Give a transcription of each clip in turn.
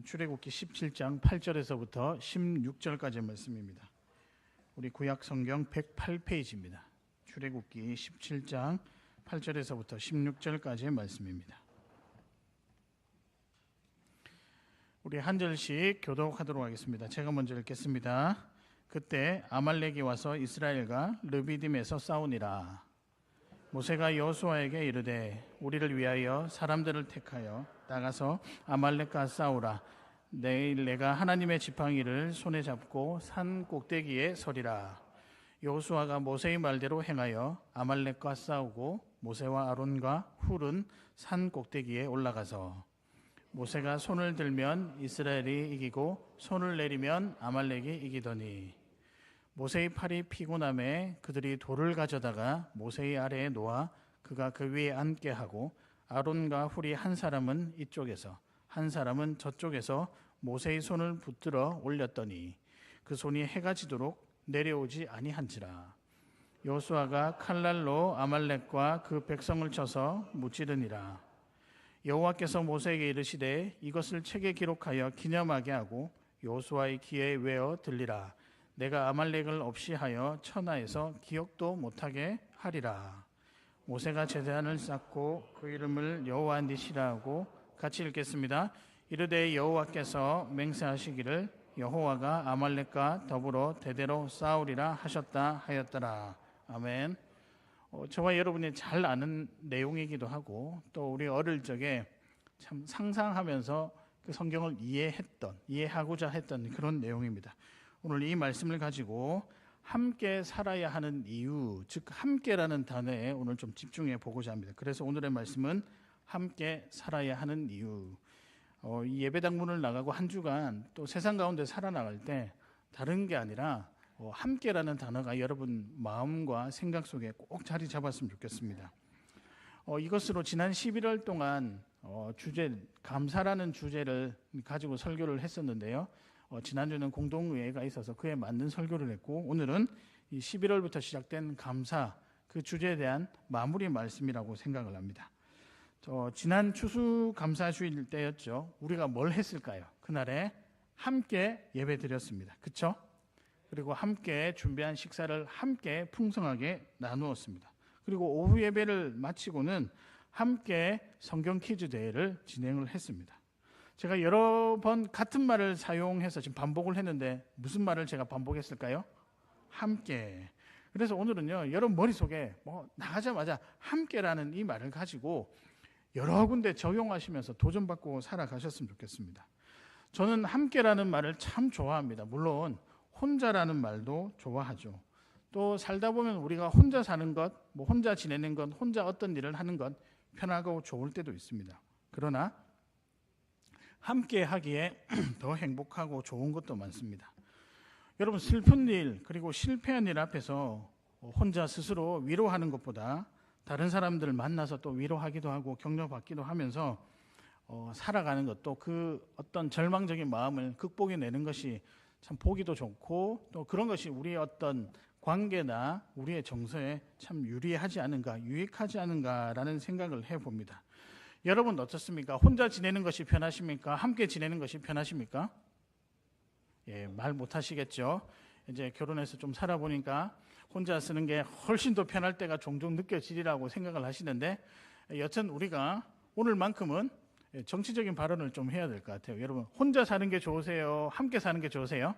출애굽기 17장 8절에서부터 16절까지의 말씀입니다. 우리 구약 성경 108페이지입니다. 출애굽기 17장 8절에서부터 16절까지의 말씀입니다. 우리 한 절씩 교독하도록 하겠습니다. 제가 먼저 읽겠습니다. 그때 아말렉이 와서 이스라엘과 르비딤에서 싸우니라. 모세가 여호수아에게 이르되 우리를 위하여 사람들을 택하여 나가서 아말렉과 싸우라. 내일 내가 하나님의 지팡이를 손에 잡고 산 꼭대기에 서리라. 여호수아가 모세의 말대로 행하여 아말렉과 싸우고 모세와 아론과 훌은 산 꼭대기에 올라가서 모세가 손을 들면 이스라엘이 이기고 손을 내리면 아말렉이 이기더니 모세의 팔이 피곤함에 그들이 돌을 가져다가 모세의 아래에 놓아 그가 그 위에 앉게 하고 아론과 훌이 한 사람은 이쪽에서 한 사람은 저쪽에서 모세의 손을 붙들어 올렸더니 그 손이 해가 지도록 내려오지 아니한지라. 여호수아가 칼날로 아말렉과 그 백성을 쳐서 무찌르니라. 여호와께서 모세에게 이르시되 이것을 책에 기록하여 기념하게 하고 여호수아의 귀에 외어 들리라. 내가 아말렉을 없이 하여 천하에서 기억도 못하게 하리라. 모세가 제단을 쌓고 그 이름을 여호와 니시라 하고 같이 읽겠습니다. 이르되 여호와께서 맹세하시기를 여호와가 아말렉과 더불어 대대로 싸우리라 하셨다 하였더라. 아멘. 저와 여러분이 잘 아는 내용이기도 하고 또 우리 어릴 적에 참 상상하면서 그 성경을 이해하고자 했던 그런 내용입니다. 오늘 이 말씀을 가지고 함께 살아야 하는 이유, 즉 함께라는 단어에 오늘 좀 집중해 보고자 합니다. 그래서 오늘의 말씀은 함께 살아야 하는 이유. 이 예배당 문을 나가고 한 주간 또 세상 가운데 살아나갈 때 다른 게 아니라 함께라는 단어가 여러분 마음과 생각 속에 꼭 자리 잡았으면 좋겠습니다. 이것으로 지난 11월 동안 주제 감사라는 주제를 가지고 설교를 했었는데요. 지난주는 공동의회가 있어서 그에 맞는 설교를 했고 오늘은 이 11월부터 시작된 감사 그 주제에 대한 마무리 말씀이라고 생각을 합니다. 지난 추수감사주일 때였죠. 우리가 뭘 했을까요? 그날에 함께 예배 드렸습니다. 그렇죠? 그리고 함께 준비한 식사를 함께 풍성하게 나누었습니다. 그리고 오후 예배를 마치고는 함께 성경 퀴즈 대회를 진행을 했습니다. 제가 여러 번 같은 말을 사용해서 지금 반복을 했는데 무슨 말을 제가 반복했을까요? 함께. 그래서 오늘은요, 여러분 머릿속에 나가자마자 함께라는 이 말을 가지고 여러 군데 적용하시면서 도전받고 살아가셨으면 좋겠습니다. 저는 함께라는 말을 참 좋아합니다. 물론 혼자라는 말도 좋아하죠. 또 살다 보면 우리가 혼자 사는 것, 혼자 지내는 것, 혼자 어떤 일을 하는 것 편하고 좋을 때도 있습니다. 그러나 함께 하기에 더 행복하고 좋은 것도 많습니다. 여러분 슬픈 일 그리고 실패한 일 앞에서 혼자 스스로 위로하는 것보다 다른 사람들을 만나서 또 위로하기도 하고 격려받기도 하면서 살아가는 것도 그 어떤 절망적인 마음을 극복해내는 것이 참 보기도 좋고 또 그런 것이 우리의 어떤 관계나 우리의 정서에 참 유리하지 않은가, 유익하지 않은가라는 생각을 해봅니다. 여러분 어떻습니까? 혼자 지내는 것이 편하십니까? 함께 지내는 것이 편하십니까? 예, 말 못하시겠죠. 이제 결혼해서 좀 살아보니까 혼자 쓰는 게 훨씬 더 편할 때가 종종 느껴지리라고 생각을 하시는데 여튼 우리가 오늘만큼은 정치적인 발언을 좀 해야 될 것 같아요. 여러분 혼자 사는 게 좋으세요? 함께 사는 게 좋으세요?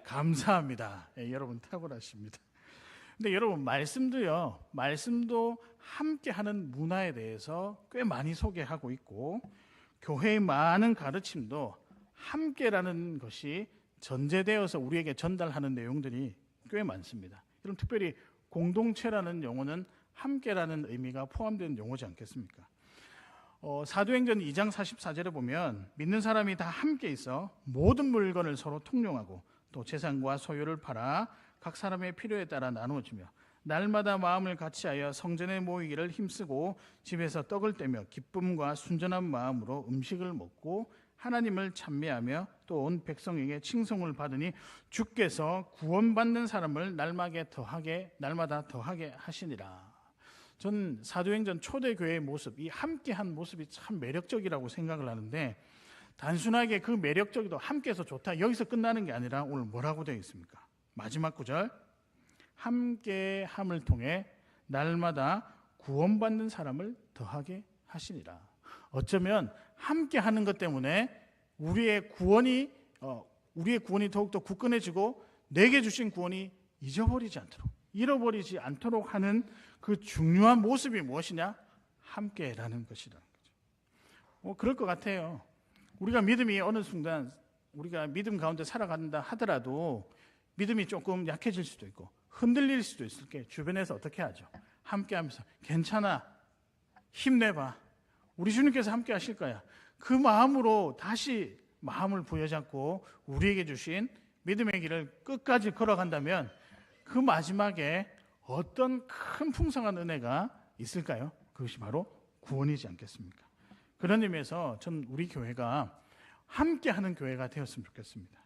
감사합니다. 예, 여러분 탁월하십니다. 근데 여러분 말씀도 함께하는 문화에 대해서 꽤 많이 소개하고 있고 교회의 많은 가르침도 함께라는 것이 전제되어서 우리에게 전달하는 내용들이 꽤 많습니다. 여러분 특별히 공동체라는 용어는 함께라는 의미가 포함된 용어지 않겠습니까? 사도행전 2장 44절에 보면 믿는 사람이 다 함께 있어 모든 물건을 서로 통용하고 또 재산과 소유를 팔아 각 사람의 필요에 따라 나누어주며 날마다 마음을 같이하여 성전에 모이기를 힘쓰고 집에서 떡을 떼며 기쁨과 순전한 마음으로 음식을 먹고 하나님을 찬미하며 또 온 백성에게 칭송을 받으니 주께서 구원받는 사람을 날마다 더하게 하시니라. 전 사도행전 초대교회의 모습, 이 함께한 모습이 참 매력적이라고 생각을 하는데 단순하게 그 매력적이도 함께해서 좋다 여기서 끝나는 게 아니라 오늘 뭐라고 되어 있습니까? 마지막 구절, 함께함을 통해 날마다 구원받는 사람을 더하게 하시니라. 어쩌면 함께하는 것 때문에 우리의 구원이 더욱더 굳건해지고 내게 주신 구원이 잃어버리지 않도록 하는 그 중요한 모습이 무엇이냐? 함께라는 것이라는 거죠. 그럴 것 같아요. 우리가 믿음이 어느 순간 우리가 믿음 가운데 살아간다 하더라도 믿음이 조금 약해질 수도 있고 흔들릴 수도 있을 게 주변에서 어떻게 하죠? 함께하면서 괜찮아, 힘내봐, 우리 주님께서 함께 하실 거야. 그 마음으로 다시 마음을 부여잡고 우리에게 주신 믿음의 길을 끝까지 걸어간다면 그 마지막에 어떤 큰 풍성한 은혜가 있을까요? 그것이 바로 구원이지 않겠습니까? 그런 의미에서 전 우리 교회가 함께하는 교회가 되었으면 좋겠습니다.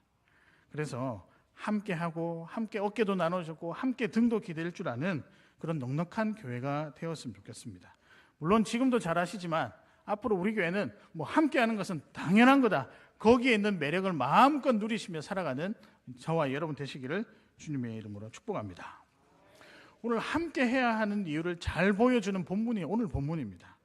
그래서 함께하고 함께 어깨도 나눠주고 함께 등도 기댈 줄 아는 그런 넉넉한 교회가 되었으면 좋겠습니다. 물론 지금도 잘 아시지만 앞으로 우리 교회는 함께하는 것은 당연한 거다. 거기에 있는 매력을 마음껏 누리시며 살아가는 저와 여러분 되시기를 주님의 이름으로 축복합니다. 오늘 함께해야 하는 이유를 잘 보여주는 본문이 오늘 본문입니다.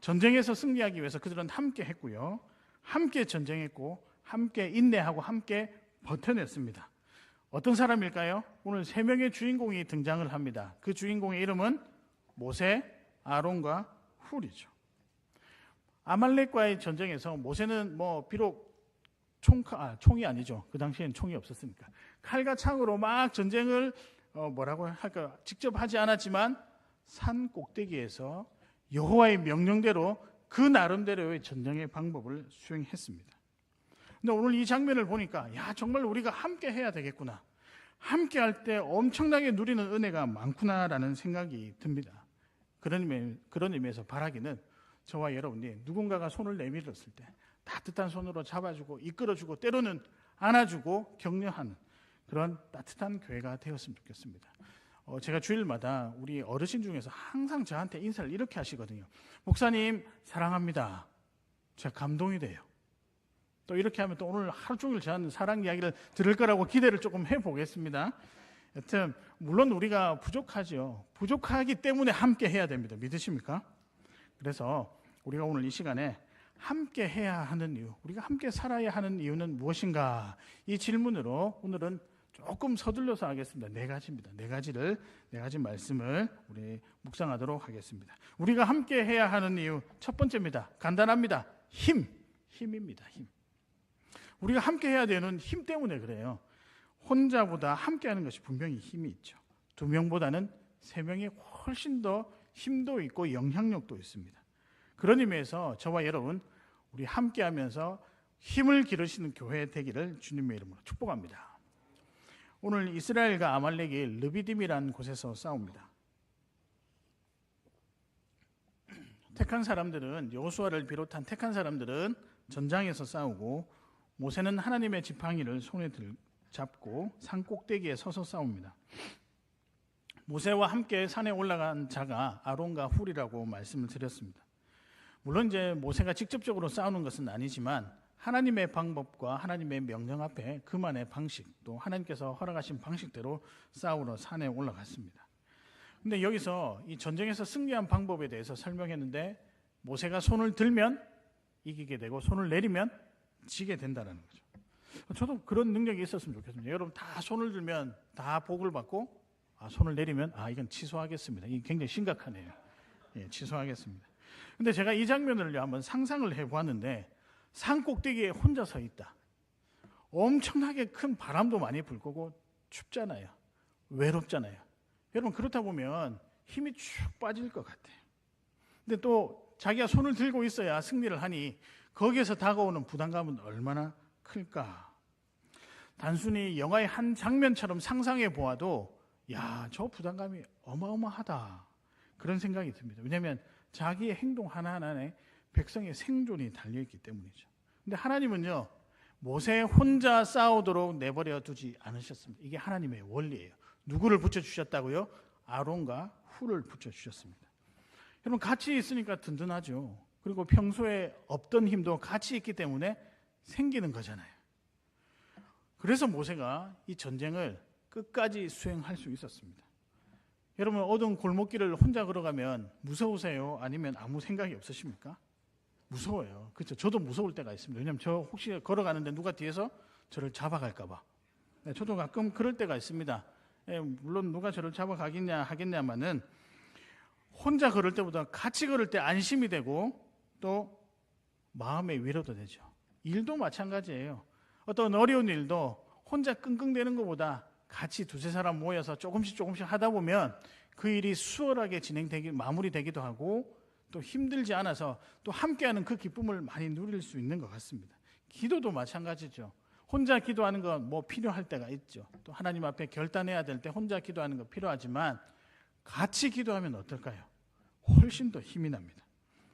전쟁에서 승리하기 위해서 그들은 함께 했고요. 함께 전쟁했고 함께 인내하고 함께 버텨냈습니다. 어떤 사람일까요? 오늘 세 명의 주인공이 등장을 합니다. 그 주인공의 이름은 모세, 아론과 훌이죠. 아말렉과의 전쟁에서 모세는 비록 총이 아니죠. 그 당시에는 총이 없었으니까. 칼과 창으로 막 전쟁을 직접 하지 않았지만 산 꼭대기에서 여호와의 명령대로 그 나름대로의 전쟁의 방법을 수행했습니다. 근데 오늘 이 장면을 보니까 정말 우리가 함께 해야 되겠구나. 함께 할 때 엄청나게 누리는 은혜가 많구나라는 생각이 듭니다. 그런 의미에서 바라기는 저와 여러분이 누군가가 손을 내밀었을 때 따뜻한 손으로 잡아주고 이끌어주고 때로는 안아주고 격려하는 그런 따뜻한 교회가 되었으면 좋겠습니다. 제가 주일마다 우리 어르신 중에서 항상 저한테 인사를 이렇게 하시거든요. 목사님 사랑합니다. 제가 감동이 돼요. 또 이렇게 하면 또 오늘 하루 종일 저한테 사랑 이야기를 들을 거라고 기대를 조금 해보겠습니다. 여튼 물론 우리가 부족하죠. 부족하기 때문에 함께 해야 됩니다. 믿으십니까? 그래서 우리가 오늘 이 시간에 함께 해야 하는 이유, 우리가 함께 살아야 하는 이유는 무엇인가? 이 질문으로 오늘은 조금 서둘러서 하겠습니다. 네 가지입니다. 네 가지 말씀을 우리 묵상하도록 하겠습니다. 우리가 함께 해야 하는 이유 첫 번째입니다. 간단합니다. 힘입니다. 힘. 우리가 함께 해야 되는 힘 때문에 그래요. 혼자보다 함께하는 것이 분명히 힘이 있죠. 두 명보다는 세 명이 훨씬 더 힘도 있고 영향력도 있습니다. 그런 의미에서 저와 여러분 우리 함께하면서 힘을 기르시는 교회 되기를 주님의 이름으로 축복합니다. 오늘 이스라엘과 아말렉이 르비딤이라는 곳에서 싸웁니다. 여호수아를 비롯한 택한 사람들은 전장에서 싸우고 모세는 하나님의 지팡이를 손에 잡고 산 꼭대기에 서서 싸웁니다. 모세와 함께 산에 올라간 자가 아론과 훌이라고 말씀을 드렸습니다. 물론 이제 모세가 직접적으로 싸우는 것은 아니지만 하나님의 방법과 하나님의 명령 앞에 그만의 방식, 또 하나님께서 허락하신 방식대로 싸우러 산에 올라갔습니다. 근데 여기서 이 전쟁에서 승리한 방법에 대해서 설명했는데 모세가 손을 들면 이기게 되고 손을 내리면 지게 된다는 거죠. 저도 그런 능력이 있었으면 좋겠습니다. 여러분 다 손을 들면 다 복을 받고 손을 내리면 이건 취소하겠습니다. 이게 굉장히 심각하네요. 취소하겠습니다. 근데 제가 이 장면을 한번 상상을 해보았는데 산 꼭대기에 혼자 서 있다. 엄청나게 큰 바람도 많이 불 거고 춥잖아요. 외롭잖아요. 여러분 그렇다 보면 힘이 쭉 빠질 것 같아요. 근데 또 자기가 손을 들고 있어야 승리를 하니 거기에서 다가오는 부담감은 얼마나 클까. 단순히 영화의 한 장면처럼 상상해 보아도 저 부담감이 어마어마하다. 그런 생각이 듭니다. 왜냐하면 자기의 행동 하나하나에 백성의 생존이 달려있기 때문이죠. 근데 하나님은요, 모세 혼자 싸우도록 내버려 두지 않으셨습니다. 이게 하나님의 원리예요. 누구를 붙여주셨다고요? 아론과 훌을 붙여주셨습니다. 여러분 같이 있으니까 든든하죠. 그리고 평소에 없던 힘도 같이 있기 때문에 생기는 거잖아요. 그래서 모세가 이 전쟁을 끝까지 수행할 수 있었습니다. 여러분, 어두운 골목길을 혼자 걸어가면 무서우세요? 아니면 아무 생각이 없으십니까? 무서워요. 그렇죠? 저도 무서울 때가 있습니다. 왜냐하면 저 혹시 걸어가는데 누가 뒤에서 저를 잡아갈까 봐. 저도 가끔 그럴 때가 있습니다. 물론 누가 저를 잡아가겠냐 하겠냐마는 혼자 걸을 때보다 같이 걸을 때 안심이 되고 또 마음의 위로도 되죠. 일도 마찬가지예요. 어떤 어려운 일도 혼자 끙끙대는 것보다 같이 두세 사람 모여서 조금씩 하다 보면 그 일이 수월하게 마무리되기도 하고 또 힘들지 않아서 또 함께하는 그 기쁨을 많이 누릴 수 있는 것 같습니다. 기도도 마찬가지죠. 혼자 기도하는 건 뭐 필요할 때가 있죠. 또 하나님 앞에 결단해야 될 때 혼자 기도하는 거 필요하지만 같이 기도하면 어떨까요? 훨씬 더 힘이 납니다.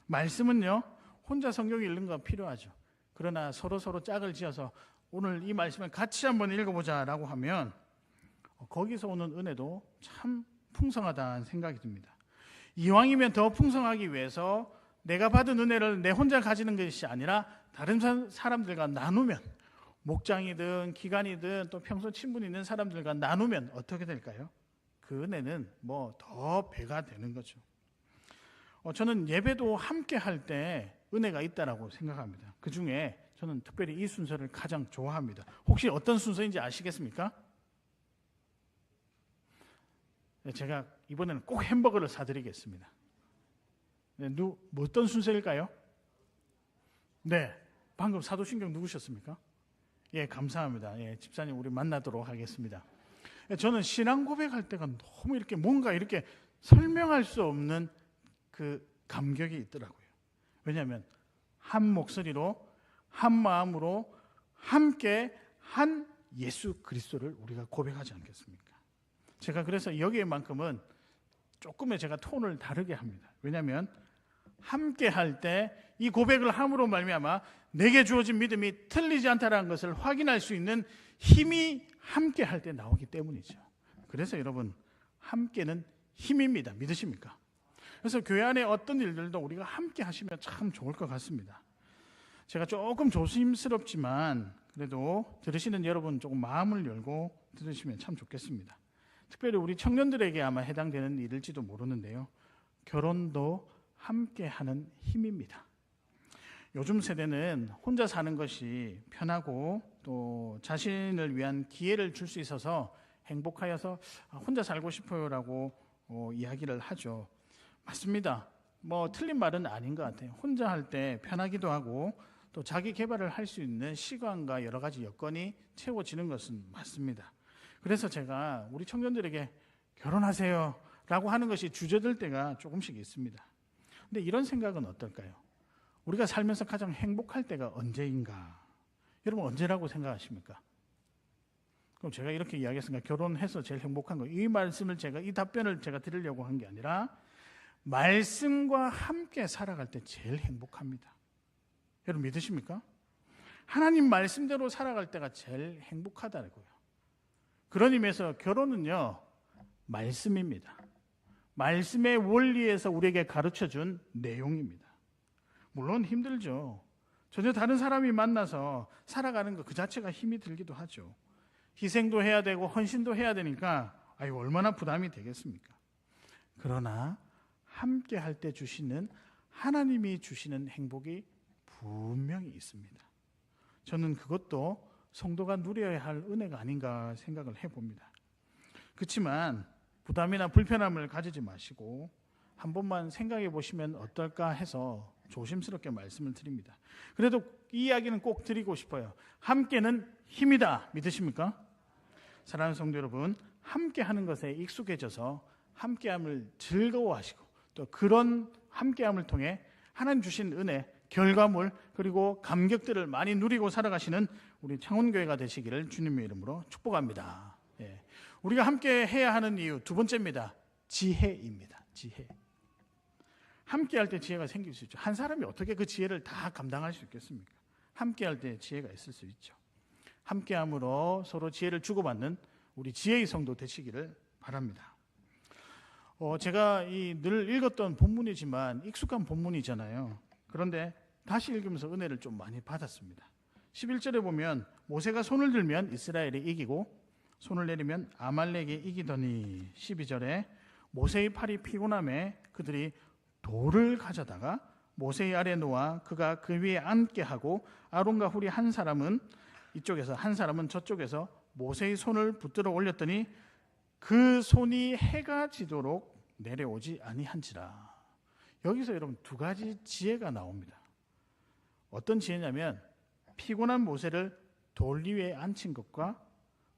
말씀은요, 혼자 성경 읽는 거 필요하죠. 그러나 서로 짝을 지어서 오늘 이 말씀을 같이 한번 읽어보자라고 하면 거기서 오는 은혜도 참 풍성하다는 생각이 듭니다. 이왕이면 더 풍성하기 위해서 내가 받은 은혜를 내 혼자 가지는 것이 아니라 다른 사람들과 나누면, 목장이든 기관이든 또 평소 친분 있는 사람들과 나누면 어떻게 될까요? 그 은혜는 뭐 더 배가 되는 거죠. 저는 예배도 함께 할 때 은혜가 있다라고 생각합니다. 그 중에 저는 특별히 이 순서를 가장 좋아합니다. 혹시 어떤 순서인지 아시겠습니까? 제가 이번에는 꼭 햄버거를 사드리겠습니다. 어떤 순서일까요? 네, 방금 사도신경 누구셨습니까? 예, 감사합니다. 예, 집사님 우리 만나도록 하겠습니다. 저는 신앙 고백할 때가 너무 이렇게 뭔가 이렇게 설명할 수 없는 그 감격이 있더라고요. 왜냐하면 한 목소리로 한 마음으로 함께 한 예수 그리스도를 우리가 고백하지 않겠습니까? 제가 그래서 여기에만큼은 조금의 제가 톤을 다르게 합니다. 왜냐하면 함께 할 때 이 고백을 함으로 말미암아 내게 주어진 믿음이 틀리지 않다는 것을 확인할 수 있는 힘이 함께 할 때 나오기 때문이죠. 그래서 여러분, 함께는 힘입니다. 믿으십니까? 그래서 교회 안에 어떤 일들도 우리가 함께 하시면 참 좋을 것 같습니다. 제가 조금 조심스럽지만 그래도 들으시는 여러분 조금 마음을 열고 들으시면 참 좋겠습니다. 특별히 우리 청년들에게 아마 해당되는 일일지도 모르는데요. 결혼도 함께하는 힘입니다. 요즘 세대는 혼자 사는 것이 편하고 또 자신을 위한 기회를 줄 수 있어서 행복하여서 혼자 살고 싶어요라고 이야기를 하죠. 맞습니다. 뭐 틀린 말은 아닌 것 같아요. 혼자 할 때 편하기도 하고 또 자기 개발을 할 수 있는 시간과 여러 가지 여건이 채워지는 것은 맞습니다. 그래서 제가 우리 청년들에게 결혼하세요 라고 하는 것이 주저될 때가 조금씩 있습니다. 근데 이런 생각은 어떨까요? 우리가 살면서 가장 행복할 때가 언제인가? 여러분 언제라고 생각하십니까? 그럼 제가 이렇게 이야기했으니까 결혼해서 제일 행복한 거, 이 답변을 제가 드리려고 한 게 아니라 말씀과 함께 살아갈 때 제일 행복합니다. 여러분 믿으십니까? 하나님 말씀대로 살아갈 때가 제일 행복하다고요. 그런 의미에서 결혼은요, 말씀입니다. 말씀의 원리에서 우리에게 가르쳐준 내용입니다. 물론 힘들죠. 전혀 다른 사람이 만나서 살아가는 것 그 자체가 힘이 들기도 하죠. 희생도 해야 되고 헌신도 해야 되니까 얼마나 부담이 되겠습니까? 그러나 함께 할 때 주시는 하나님이 주시는 행복이 분명히 있습니다. 저는 그것도 성도가 누려야 할 은혜가 아닌가 생각을 해봅니다. 그렇지만 부담이나 불편함을 가지지 마시고 한 번만 생각해 보시면 어떨까 해서 조심스럽게 말씀을 드립니다. 그래도 이 이야기는 꼭 드리고 싶어요. 함께는 힘이다. 믿으십니까? 사랑하는 성도 여러분, 함께하는 것에 익숙해져서 함께함을 즐거워하시고 또 그런 함께함을 통해 하나님 주신 은혜, 결과물 그리고 감격들을 많이 누리고 살아가시는 우리 창원교회가 되시기를 주님의 이름으로 축복합니다. 우리가 함께 해야 하는 이유 두 번째입니다. 지혜입니다. 지혜. 함께 할 때 지혜가 생길 수 있죠. 한 사람이 어떻게 그 지혜를 다 감당할 수 있겠습니까? 함께 할 때 지혜가 있을 수 있죠. 함께함으로 서로 지혜를 주고받는 우리 지혜의 성도 되시기를 바랍니다. 제가 늘 읽었던 본문이지만 익숙한 본문이잖아요. 그런데 다시 읽으면서 은혜를 좀 많이 받았습니다. 11절에 보면 모세가 손을 들면 이스라엘이 이기고 손을 내리면 아말렉이 이기더니 12절에 모세의 팔이 피곤함에 그들이 돌을 가져다가 모세의 아래 놓아 그가 그 위에 앉게 하고 아론과 훌이 한 사람은 이쪽에서 한 사람은 저쪽에서 모세의 손을 붙들어 올렸더니 그 손이 해가 지도록 내려오지 아니한지라. 여기서 여러분 두 가지 지혜가 나옵니다. 어떤 지혜냐면 피곤한 모세를 돌 위에 앉힌 것과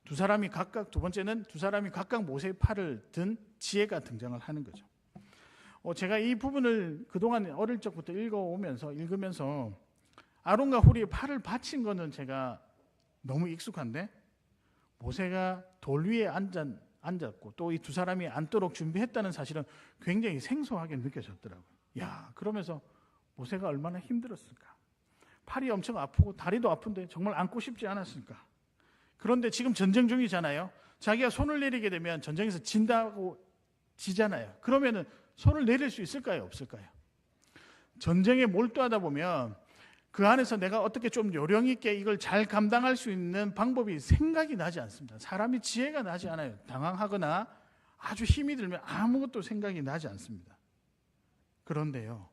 두 사람이 각각, 두 번째는 두 사람이 각각 모세의 팔을 든 지혜가 등장을 하는 거죠. 제가 이 부분을 그동안 어릴 적부터 읽으면서 아론과 훌이 팔을 받친 거는 제가 너무 익숙한데 모세가 돌 위에 앉았고 또 이 두 사람이 앉도록 준비했다는 사실은 굉장히 생소하게 느껴졌더라고요. 야, 그러면서 모세가 얼마나 힘들었을까. 팔이 엄청 아프고 다리도 아픈데 정말 앉고 싶지 않았을까. 그런데 지금 전쟁 중이잖아요. 자기가 손을 내리게 되면 전쟁에서 진다고 지잖아요. 그러면은 손을 내릴 수 있을까요? 없을까요? 전쟁에 몰두하다 보면 그 안에서 내가 어떻게 좀 요령 있게 이걸 잘 감당할 수 있는 방법이 생각이 나지 않습니다. 사람이 지혜가 나지 않아요. 당황하거나 아주 힘이 들면 아무것도 생각이 나지 않습니다. 그런데요,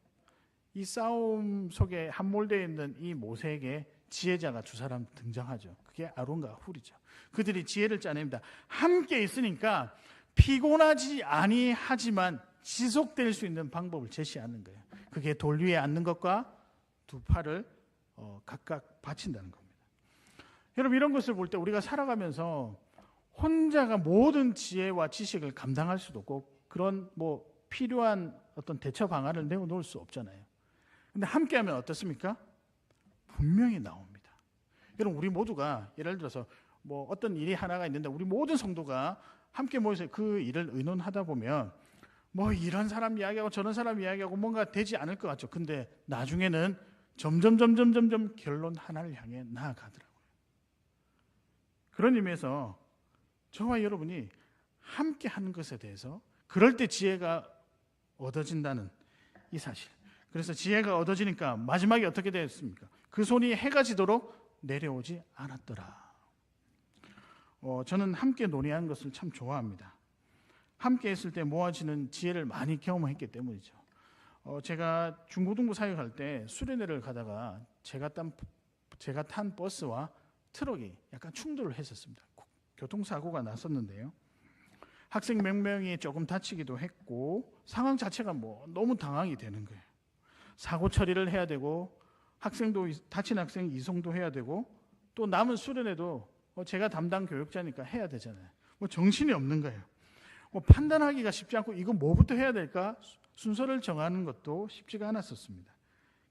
이 싸움 속에 함몰되어 있는 이 모세에게 지혜자가 두 사람 등장하죠. 그게 아론과 훌이죠. 그들이 지혜를 짜냅니다. 함께 있으니까 피곤하지 아니하지만 지속될 수 있는 방법을 제시하는 거예요. 그게 돌 위에 앉는 것과 두 팔을 각각 받친다는 겁니다. 여러분, 이런 것을 볼 때 우리가 살아가면서 혼자가 모든 지혜와 지식을 감당할 수도 없고 그런 필요한 어떤 대처 방안을 내어놓을 수 없잖아요. 근데 함께하면 어떻습니까? 분명히 나옵니다. 여러분, 우리 모두가 예를 들어서 어떤 일이 하나가 있는데 우리 모든 성도가 함께 모여서 그 일을 의논하다 보면 이런 사람 이야기하고 저런 사람 이야기하고 뭔가 되지 않을 것 같죠. 근데 나중에는 점점 결론 하나를 향해 나아가더라고요. 그런 의미에서 저와 여러분이 함께 하는 것에 대해서 그럴 때 지혜가 얻어진다는 이 사실. 그래서 지혜가 얻어지니까 마지막에 어떻게 되었습니까? 그 손이 해가 지도록 내려오지 않았더라. 저는 함께 논의하는 것을 참 좋아합니다. 함께 했을 때 모아지는 지혜를 많이 경험했기 때문이죠. 제가 중고등부 사역할 때 수련회를 가다가 제가 탄 버스와 트럭이 약간 충돌을 했었습니다. 교통사고가 났었는데요. 학생 몇 명이 조금 다치기도 했고 상황 자체가 너무 당황이 되는 거예요. 사고 처리를 해야 되고 다친 학생 이송도 해야 되고 또 남은 수련회도 제가 담당 교육자니까 해야 되잖아요. 정신이 없는 거예요. 판단하기가 쉽지 않고 이거 뭐부터 해야 될까 순서를 정하는 것도 쉽지가 않았었습니다.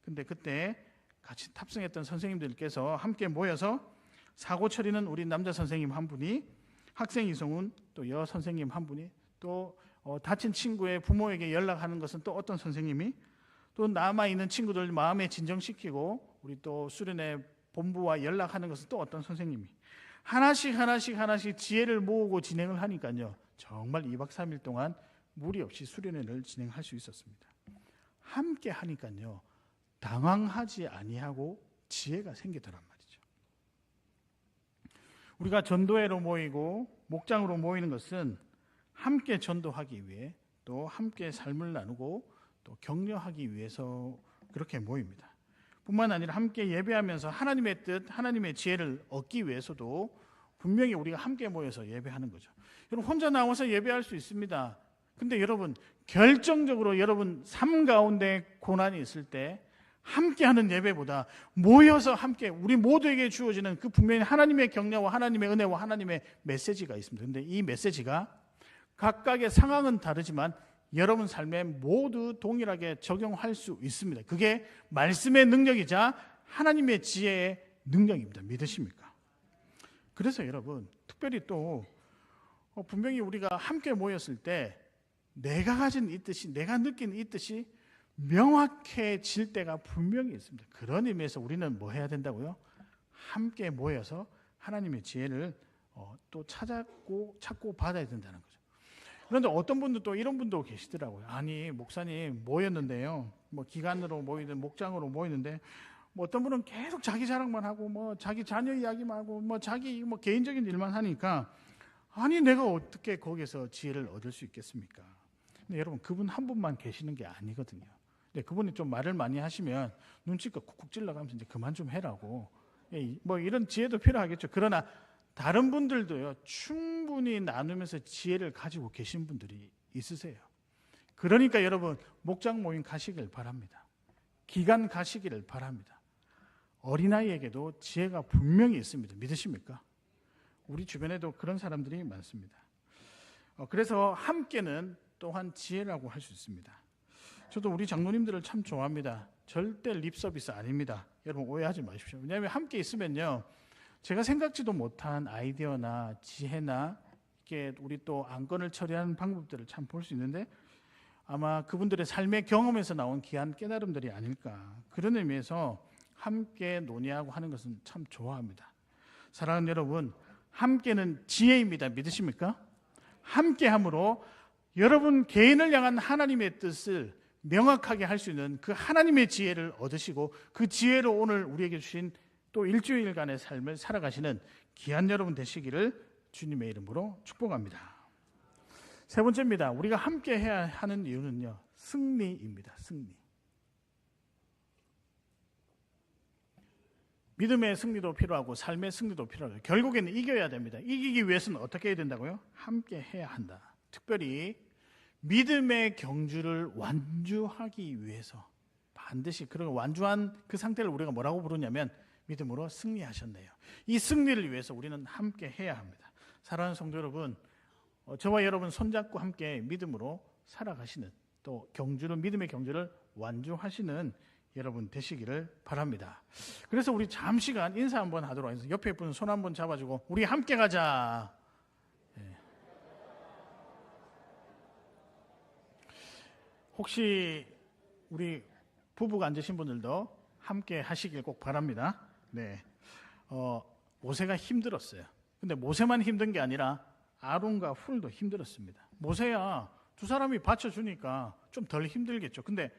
근데 그때 같이 탑승했던 선생님들께서 함께 모여서 사고 처리는 우리 남자 선생님 한 분이, 학생 이송은 또 여 선생님 한 분이, 또 다친 친구의 부모에게 연락하는 것은 또 어떤 선생님이, 또 남아있는 친구들 마음에 진정시키고 우리 또 수련회 본부와 연락하는 것은 또 어떤 선생님이, 하나씩 지혜를 모으고 진행을 하니까요, 정말 2박 3일 동안 무리 없이 수련회를 진행할 수 있었습니다. 함께 하니까요, 당황하지 아니하고 지혜가 생기더란 말이죠. 우리가 전도회로 모이고 목장으로 모이는 것은 함께 전도하기 위해, 또 함께 삶을 나누고 또 격려하기 위해서 그렇게 모입니다. 뿐만 아니라 함께 예배하면서 하나님의 뜻, 하나님의 지혜를 얻기 위해서도 분명히 우리가 함께 모여서 예배하는 거죠. 여러분, 혼자 나와서 예배할 수 있습니다. 근데 여러분, 결정적으로 여러분 삶 가운데 고난이 있을 때 함께하는 예배보다 모여서 함께 우리 모두에게 주어지는 그 분명히 하나님의 격려와 하나님의 은혜와 하나님의 메시지가 있습니다. 근데 이 메시지가 각각의 상황은 다르지만 여러분 삶에 모두 동일하게 적용할 수 있습니다. 그게 말씀의 능력이자 하나님의 지혜의 능력입니다. 믿으십니까? 그래서 여러분, 특별히 또 분명히 우리가 함께 모였을 때 내가 가진 이 뜻이, 내가 느낀 이 뜻이 명확해질 때가 분명히 있습니다. 그런 의미에서 우리는 뭐 해야 된다고요? 함께 모여서 하나님의 지혜를 또 찾고 받아야 된다는 거죠. 그런데 어떤 분도 또 이런 분도 계시더라고요. 아니, 목사님 모였는데요, 뭐 기관으로 모이든 목장으로 모이는데 뭐 어떤 분은 계속 자기 자랑만 하고 뭐 자기 자녀 이야기만 하고 뭐 자기 뭐 개인적인 일만 하니까 아니 내가 어떻게 거기서 지혜를 얻을 수 있겠습니까? 근데 여러분 그분 한 분만 계시는 게 아니거든요. 근데 그분이 좀 말을 많이 하시면 눈치껏 쿡쿡 찔러가면서 이제 그만 좀 해라고 뭐 이런 지혜도 필요하겠죠. 그러나 다른 분들도요 충분히 나누면서 지혜를 가지고 계신 분들이 있으세요. 그러니까 여러분 목장 모임 가시길 바랍니다. 기간 가시기를 바랍니다. 어린아이에게도 지혜가 분명히 있습니다. 믿으십니까? 우리 주변에도 그런 사람들이 많습니다. 그래서 함께는 또한 지혜라고 할 수 있습니다. 저도 우리 장로님들을 참 좋아합니다. 절대 립 서비스 아닙니다. 여러분 오해하지 마십시오. 왜냐하면 함께 있으면요 제가 생각지도 못한 아이디어나 지혜나 이렇게 우리 또 안건을 처리하는 방법들을 참 볼 수 있는데 아마 그분들의 삶의 경험에서 나온 귀한 깨달음들이 아닐까. 그런 의미에서 함께 논의하고 하는 것은 참 좋아합니다. 사랑하는 여러분, 함께는 지혜입니다. 믿으십니까? 함께함으로 여러분 개인을 향한 하나님의 뜻을 명확하게 할 수 있는 그 하나님의 지혜를 얻으시고 그 지혜로 오늘 우리에게 주신 또 일주일간의 삶을 살아가시는 귀한 여러분 되시기를 주님의 이름으로 축복합니다. 세 번째입니다. 우리가 함께 해야 하는 이유는요. 승리입니다. 승리. 믿음의 승리도 필요하고 삶의 승리도 필요하고 결국에는 이겨야 됩니다. 이기기 위해서는 어떻게 해야 된다고요? 함께 해야 한다. 특별히 믿음의 경주를 완주하기 위해서 반드시 그런 완주한 그 상태를 우리가 뭐라고 부르냐면 믿음으로 승리하셨네요. 이 승리를 위해서 우리는 함께 해야 합니다. 사랑하는 성도 여러분, 저와 여러분 손잡고 함께 믿음으로 살아가시는 또 경주를 믿음의 경주를 완주하시는 여러분 되시기를 바랍니다. 그래서 우리 잠시간 인사 한번 하도록 하겠습니다. 옆에 분 손 한번 잡아주고 우리 함께 가자. 네. 혹시 우리 부부가 앉으신 분들도 함께 하시길 꼭 바랍니다. 네, 모세가 힘들었어요. 근데 모세만 힘든 게 아니라 아론과 훌도 힘들었습니다. 모세야 두 사람이 받쳐주니까 좀 덜 힘들겠죠. 근데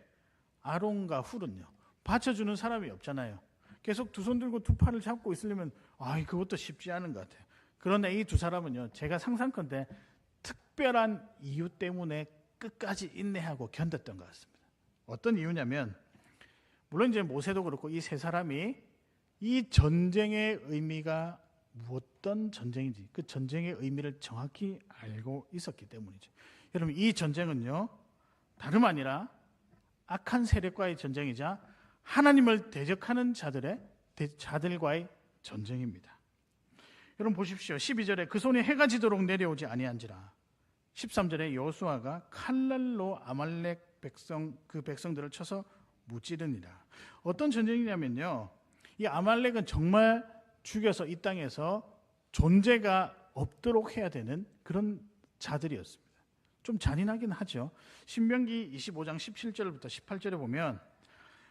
아론과 훌은요 받쳐주는 사람이 없잖아요. 계속 두 손 들고 두 팔을 잡고 있으려면 그것도 쉽지 않은 것 같아요. 그런데 이 두 사람은요 제가 상상컨대 특별한 이유 때문에 끝까지 인내하고 견뎠던 것 같습니다. 어떤 이유냐면 물론 이제 모세도 그렇고 이 세 사람이 이 전쟁의 의미가 어떤 전쟁인지 그 전쟁의 의미를 정확히 알고 있었기 때문이죠. 여러분 이 전쟁은요 다름 아니라 악한 세력과의 전쟁이자 하나님을 대적하는 자들과의 전쟁입니다. 여러분 보십시오. 12절에 그 손에 해가 지도록 내려오지 아니한지라. 13절에 여호수아가 칼날로 아말렉 그 백성들을 쳐서 무찌르니라. 어떤 전쟁이냐면요. 이 아말렉은 정말 죽여서 이 땅에서 존재가 없도록 해야 되는 그런 자들이었습니다. 좀 잔인하긴 하죠. 신명기 25장 17절부터 18절에 보면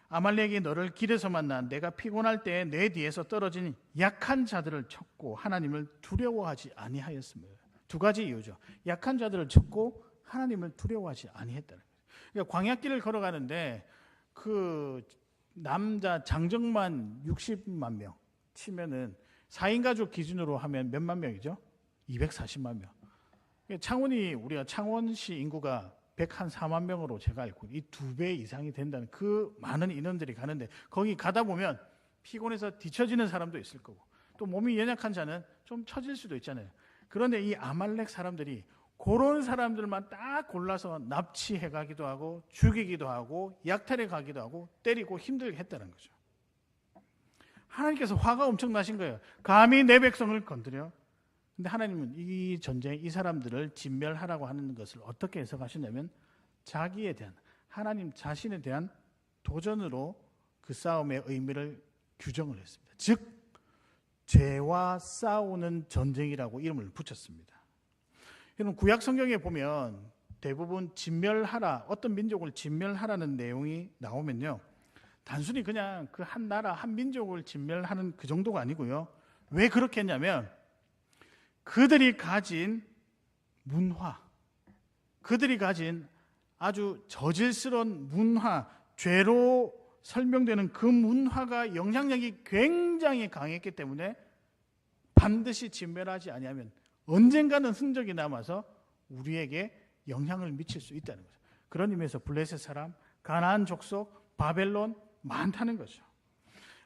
아말렉이 너를 길에서 만나 내가 피곤할 때에 내 뒤에서 떨어진 약한 자들을 쳤고 하나님을 두려워하지 아니하였습니다. 두 가지 이유죠. 약한 자들을 쳤고 하나님을 두려워하지 아니했다는 거예요. 그러니까 광야길을 걸어가는데 그 남자 장정만 60만 명 치면은 4인 가족 기준으로 하면 몇만 명이죠? 240만 명. 우리가 창원시 인구가 104만 명으로 제가 알고 이 2배 이상이 된다는 그 많은 인원들이 가는데 거기 가다 보면 피곤해서 뒤처지는 사람도 있을 거고 또 몸이 연약한 자는 좀 처질 수도 있잖아요. 그런데 이 아말렉 사람들이 그런 사람들만 딱 골라서 납치해 가기도 하고 죽이기도 하고 약탈해 가기도 하고 때리고 힘들게 했다는 거죠. 하나님께서 화가 엄청 나신 거예요. 감히 내 백성을 건드려? 근데 하나님은 이 전쟁, 이 사람들을 진멸하라고 하는 것을 어떻게 해석하시냐면 자기에 대한, 하나님 자신에 대한 도전으로 그 싸움의 의미를 규정을 했습니다. 즉 죄와 싸우는 전쟁이라고 이름을 붙였습니다. 여러분 구약 성경에 보면 대부분 진멸하라, 어떤 민족을 진멸하라는 내용이 나오면요 단순히 그냥 그 한 나라, 한 민족을 진멸하는 그 정도가 아니고요. 왜 그렇게 했냐면 그들이 가진 문화, 그들이 가진 아주 저질스러운 문화, 죄로 설명되는 그 문화가 영향력이 굉장히 강했기 때문에 반드시 진멸하지 아니하면 언젠가는 흔적이 남아서 우리에게 영향을 미칠 수 있다는 거죠. 그런 의미에서 블레셋 사람, 가나안 족속, 바벨론 많다는 거죠.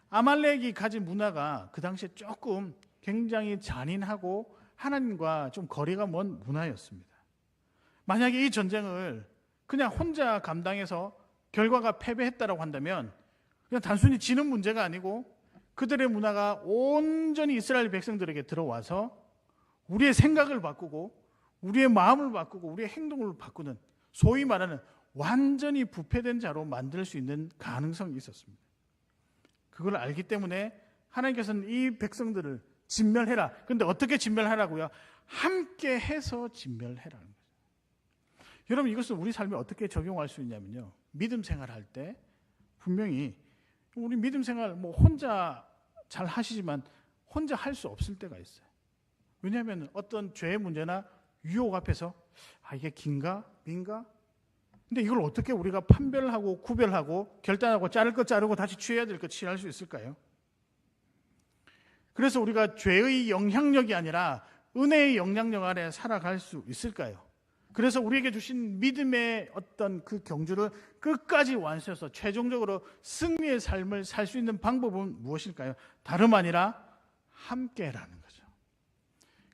아말렉이 가진 문화가 그 당시에 조금 굉장히 잔인하고 하나님과 좀 거리가 먼 문화였습니다. 만약에 이 전쟁을 그냥 혼자 감당해서 결과가 패배했다라고 한다면 그냥 단순히 지는 문제가 아니고 그들의 문화가 온전히 이스라엘 백성들에게 들어와서 우리의 생각을 바꾸고 우리의 마음을 바꾸고 우리의 행동을 바꾸는, 소위 말하는 완전히 부패된 자로 만들 수 있는 가능성이 있었습니다. 그걸 알기 때문에 하나님께서는 이 백성들을 진멸해라. 그런데 어떻게 진멸하라고요? 함께 해서 진멸해라는 거죠. 여러분, 이것을 우리 삶에 어떻게 적용할 수 있냐면요, 믿음 생활할 때 분명히 우리 믿음 생활 혼자 잘 하시지만 혼자 할 수 없을 때가 있어요. 왜냐하면 어떤 죄의 문제나 유혹 앞에서 이게 긴가 민가? 근데 이걸 어떻게 우리가 판별하고 구별하고 결단하고 자를 것 자르고 다시 취해야 될 것 취할 수 있을까요? 그래서 우리가 죄의 영향력이 아니라 은혜의 영향력 아래 살아갈 수 있을까요? 그래서 우리에게 주신 믿음의 어떤 그 경주를 끝까지 완수해서 최종적으로 승리의 삶을 살 수 있는 방법은 무엇일까요? 다름 아니라 함께라는 거죠.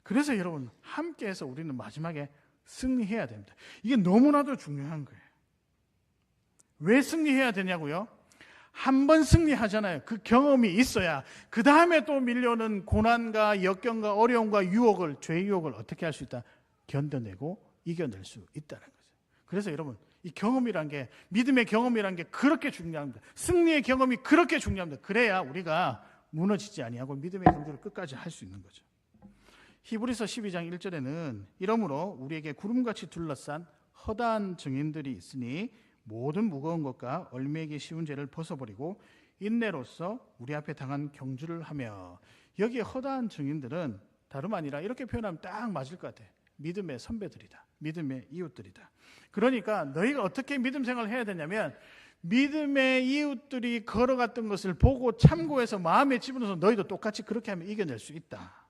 그래서 여러분, 함께해서 우리는 마지막에 승리해야 됩니다. 이게 너무나도 중요한 거예요. 왜 승리해야 되냐고요? 한 번 승리하잖아요. 그 경험이 있어야 그 다음에 또 밀려오는 고난과 역경과 어려움과 유혹을, 죄의 유혹을 어떻게 할 수 있다? 견뎌내고 이겨낼 수 있다는 거죠. 그래서 여러분, 이 경험이란 게, 믿음의 경험이란 게 그렇게 중요합니다. 승리의 경험이 그렇게 중요합니다. 그래야 우리가 무너지지 아니하고 믿음의 경주를 끝까지 할 수 있는 거죠. 히브리서 12장 1절에는 이러므로 우리에게 구름같이 둘러싼 허다한 증인들이 있으니 모든 무거운 것과 얽매이기 쉬운 죄를 벗어버리고 인내로서 우리 앞에 당한 경주를 하며, 여기에 허다한 증인들은 다름 아니라 이렇게 표현하면 딱 맞을 것 같아요. 믿음의 선배들이다. 믿음의 이웃들이다. 그러니까 너희가 어떻게 믿음 생활을 해야 되냐면, 믿음의 이웃들이 걸어갔던 것을 보고 참고해서 마음에 집어넣어서 너희도 똑같이 그렇게 하면 이겨낼 수 있다.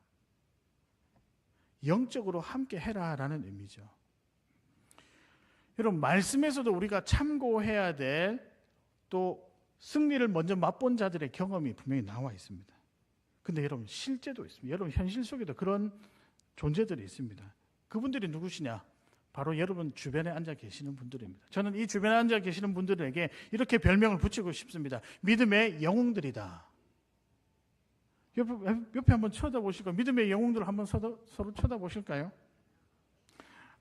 영적으로 함께 해라라는 의미죠. 여러분, 말씀에서도 우리가 참고해야 될 또 승리를 먼저 맛본 자들의 경험이 분명히 나와 있습니다. 근데 여러분, 실제도 있습니다. 여러분, 현실 속에도 그런 존재들이 있습니다. 그분들이 누구시냐? 바로 여러분 주변에 앉아 계시는 분들입니다. 저는 이 주변에 앉아 계시는 분들에게 이렇게 별명을 붙이고 싶습니다. 믿음의 영웅들이다. 옆에 한번 쳐다보시고 믿음의 영웅들 한번 서로 쳐다보실까요?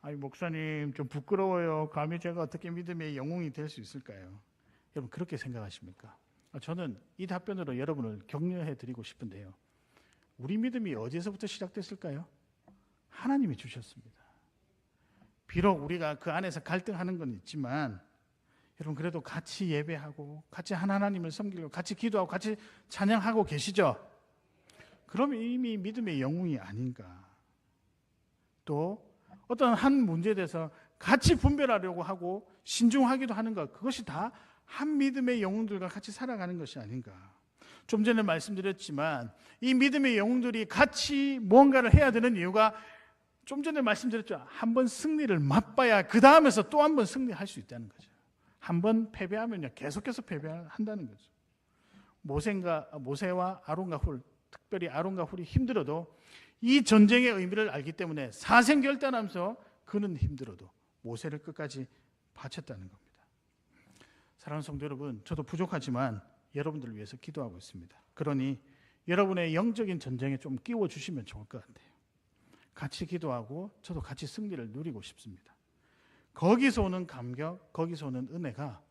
아니, 목사님 좀 부끄러워요. 감히 제가 어떻게 믿음의 영웅이 될 수 있을까요? 여러분, 그렇게 생각하십니까? 저는 이 답변으로 여러분을 격려해 드리고 싶은데요, 우리 믿음이 어디서부터 시작됐을까요? 하나님이 주셨습니다. 비록 우리가 그 안에서 갈등하는 건 있지만 여러분, 그래도 같이 예배하고 같이 하나님을 섬기고 같이 기도하고 같이 찬양하고 계시죠? 그럼 이미 믿음의 영웅이 아닌가. 또 어떤 한 문제에 대해서 같이 분별하려고 하고 신중하기도 하는 것, 그것이 다 한 믿음의 영웅들과 같이 살아가는 것이 아닌가. 좀 전에 말씀드렸지만 이 믿음의 영웅들이 같이 뭔가를 해야 되는 이유가, 좀 전에 말씀드렸죠. 한 번 승리를 맛봐야 그 다음에서 또 한 번 승리할 수 있다는 거죠. 한 번 패배하면요, 계속해서 패배한다는 거죠. 모세와 아론과 훌, 특별히 아론과 훌이 힘들어도 이 전쟁의 의미를 알기 때문에 사생결단하면서 그는 힘들어도 모세를 끝까지 바쳤다는 겁니다. 사랑하는 성도 여러분, 저도 부족하지만 여러분들을 위해서 기도하고 있습니다. 그러니 여러분의 영적인 전쟁에 좀 끼워주시면 좋을 것 같아요. 같이 기도하고 저도 같이 승리를 누리고 싶습니다. 거기서 오는 감격, 거기서 오는 은혜가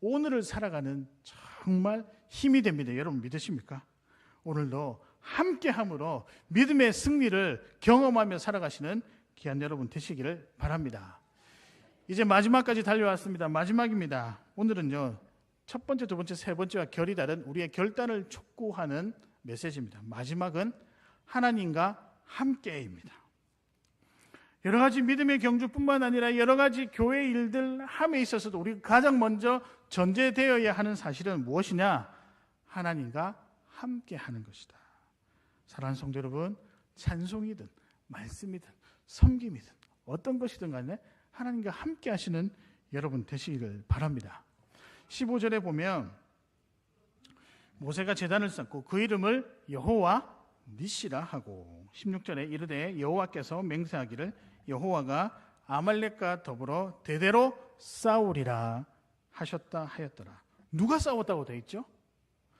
오늘을 살아가는 정말 힘이 됩니다. 여러분 믿으십니까? 오늘도 함께함으로 믿음의 승리를 경험하며 살아가시는 귀한 여러분 되시기를 바랍니다. 이제 마지막까지 달려왔습니다. 마지막입니다. 오늘은요, 첫 번째, 두 번째, 세 번째와 결이 다른 우리의 결단을 촉구하는 메시지입니다. 마지막은 하나님과 함께입니다. 여러 가지 믿음의 경주뿐만 아니라 여러 가지 교회 일들 함에 있어서도 우리가 가장 먼저 전제되어야 하는 사실은 무엇이냐? 하나님과 함께 하는 것이다. 사랑하는 성도 여러분, 찬송이든 말씀이든 섬김이든 어떤 것이든 간에 하나님과 함께 하시는 여러분 되시기를 바랍니다. 15절에 보면 모세가 제단을 쌓고 그 이름을 여호와 니시라 하고 16절에 이르되 여호와께서 맹세하기를 여호와가 아말렉과 더불어 대대로 싸우리라 하셨다 하였더라. 누가 싸웠다고 되어 있죠?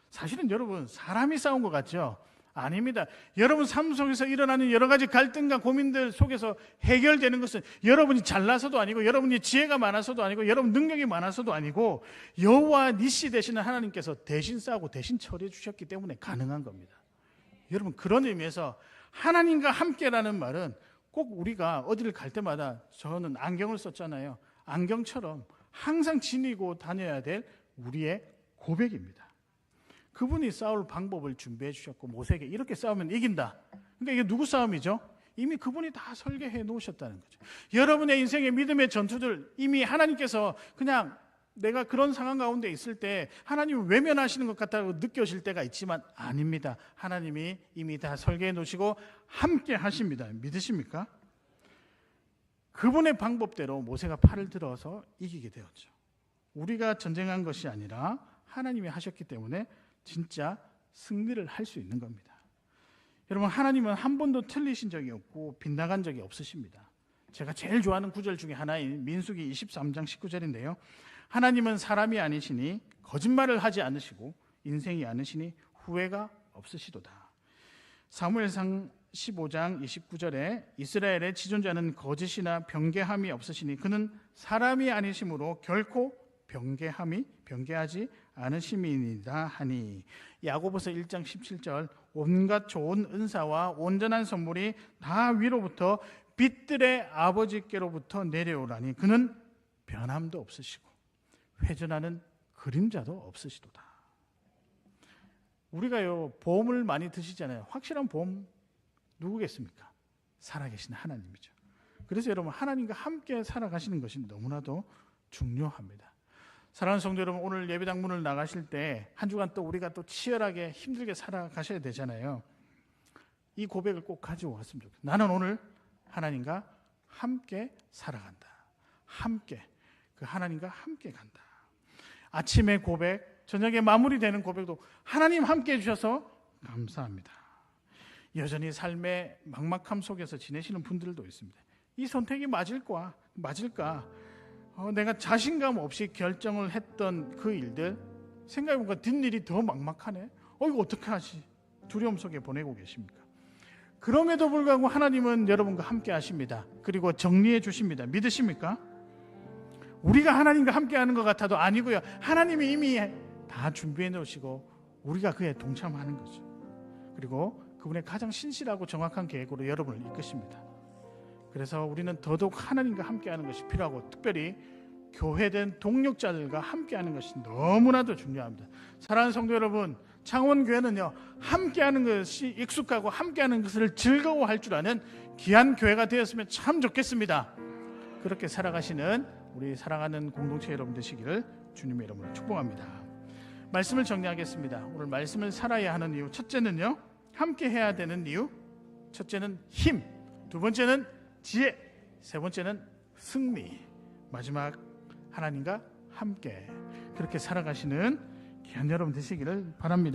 사실은 여러분 사람이 싸운 것 같죠? 아닙니다. 여러분 삶 속에서 일어나는 여러 가지 갈등과 고민들 속에서 해결되는 것은 여러분이 잘나서도 아니고 여러분이 지혜가 많아서도 아니고 여러분 능력이 많아서도 아니고 여호와 니시 되시는 하나님께서 대신 싸우고 대신 처리해 주셨기 때문에 가능한 겁니다. 여러분 그런 의미에서 하나님과 함께라는 말은 꼭 우리가 어디를 갈 때마다 저는 안경을 썼잖아요. 안경처럼 항상 지니고 다녀야 될 우리의 고백입니다. 그분이 싸울 방법을 준비해 주셨고 모세에게 이렇게 싸우면 이긴다. 그러니까 이게 누구 싸움이죠? 이미 그분이 다 설계해 놓으셨다는 거죠. 여러분의 인생의 믿음의 전투들 이미 하나님께서 그냥 내가 그런 상황 가운데 있을 때 하나님을 외면하시는 것 같다고 느껴질 때가 있지만 아닙니다. 하나님이 이미 다 설계해 놓으시고 함께 하십니다. 믿으십니까? 그분의 방법대로 모세가 팔을 들어서 이기게 되었죠. 우리가 전쟁한 것이 아니라 하나님이 하셨기 때문에 진짜 승리를 할 수 있는 겁니다. 여러분 하나님은 한 번도 틀리신 적이 없고 빗나간 적이 없으십니다. 제가 제일 좋아하는 구절 중에 하나인 민수기 23장 19절인데요. 하나님은 사람이 아니시니 거짓말을 하지 않으시고 인생이 아니시니 후회가 없으시도다. 사무엘상 15장 29절에 이스라엘의 지존자는 거짓이나 변개함이 없으시니 그는 사람이 아니시므로 결코 변개하지 않으심이니이다 하니 야고보서 1장 17절 온갖 좋은 은사와 온전한 선물이 다 위로부터 빛들의 아버지께로부터 내려오라니 그는 변함도 없으시고 회전하는 그림자도 없으시도다. 우리가요 보험을 많이 드시잖아요. 확실한 보험 누구겠습니까? 살아계신 하나님이죠. 그래서 여러분 하나님과 함께 살아가시는 것이 너무나도 중요합니다. 사랑하는 성도 여러분, 오늘 예배당 문을 나가실 때 한 주간 또 우리가 또 치열하게 힘들게 살아가셔야 되잖아요. 이 고백을 꼭 가지고 왔으면 좋겠어요. 나는 오늘 하나님과 함께 살아간다. 함께 그 하나님과 함께 간다. 아침의 고백, 저녁에 마무리되는 고백도 하나님 함께 해주셔서 감사합니다. 여전히 삶의 막막함 속에서 지내시는 분들도 있습니다. 이 선택이 맞을까? 내가 자신감 없이 결정을 했던 그 일들 생각해보니까 뒷일이 더 막막하네. 이거 어떻게 하지? 두려움 속에 보내고 계십니까? 그럼에도 불구하고 하나님은 여러분과 함께 하십니다. 그리고 정리해 주십니다. 믿으십니까? 우리가 하나님과 함께 하는 것 같아도 아니고요. 하나님이 이미 다 준비해 놓으시고 우리가 그에 동참하는 거죠. 그리고 그분의 가장 신실하고 정확한 계획으로 여러분을 이끄십니다. 그래서 우리는 더더욱 하나님과 함께하는 것이 필요하고 특별히 교회된 동력자들과 함께하는 것이 너무나도 중요합니다. 사랑하는 성도 여러분, 창원교회는요 함께하는 것이 익숙하고 함께하는 것을 즐거워할 줄 아는 귀한 교회가 되었으면 참 좋겠습니다. 그렇게 살아가시는 우리 사랑하는 공동체 여러분 되시기를 주님의 이름으로 축복합니다. 말씀을 정리하겠습니다. 오늘 말씀을 살아야 하는 이유, 첫째는요 함께 해야 되는 이유, 첫째는 힘, 두 번째는 지혜, 세 번째는 승리, 마지막 하나님과 함께 그렇게 살아가시는 귀한 여러분 되시기를 바랍니다.